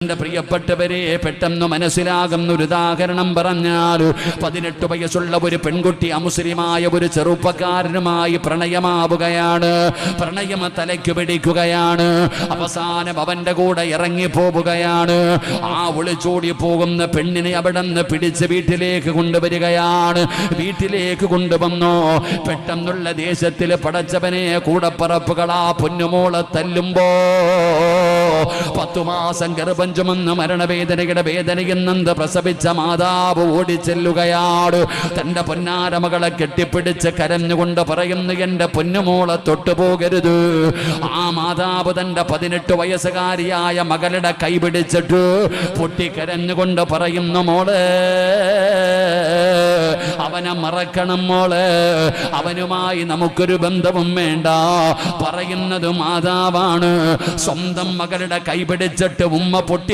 എന്റെ പ്രിയപ്പെട്ടവരെ, പെട്ടെന്ന് മനസ്സിലാകുന്ന ഒരു ഉദാഹരണം പറഞ്ഞാൽ, 18 വയസ്സുള്ള ഒരു പെൺകുട്ടി അമുസ്ലിമായ ഒരു ചെറുപ്പക്കാരനുമായി പ്രണയമാവുകയാണ്. പ്രണയം തലയ്ക്ക് പിടിക്കുകയാണ്. അവസാനം അവന്റെ കൂടെ ഇറങ്ങിപ്പോവുകയാണ്. ആ ഒളിച്ചോടി പോകുന്ന പെണ്ണിനെ അവിടെ നിന്ന് പിടിച്ച് വീട്ടിലേക്ക് കൊണ്ടുവരികയാണ്. വീട്ടിലേക്ക് കൊണ്ടുവന്നു. പെട്ടെന്നുള്ള ദേശത്തിൽ പടച്ചവനെ കൂടപ്പറപ്പുകളാ പൊന്നുമോളെ തല്ലുമ്പോ 10 മാസം ഗർഭം ചുമന്ന് മരണവേദനയുടെ വേദനയെന്നത് പ്രസവിച്ച മാതാവ് ഓടിച്ചെല്ലുകയാണ്. തന്റെ പൊന്നാരമകളെ കെട്ടിപ്പിടിച്ച് കരഞ്ഞുകൊണ്ട് പറയുന്നു, എന്റെ പൊന്നുമോളെ തൊട്ടുപോകരുത്. ആ മാതാവ് തന്റെ 18 വയസ്സുകാരിയായ മകളുടെ കൈ പിടിച്ചിട്ട് പൊട്ടിക്കരഞ്ഞുകൊണ്ട് പറയുന്നു, മോളെ അവനെ മറക്കണം മോളെ, അവനുമായി നമുക്കൊരു ബന്ധവും വേണ്ട. പറയുന്നത് മാതാവാണ്. സ്വന്തം മകളുടെ കൈ പിടിച്ചിട്ട് ഉമ്മ പൊട്ടി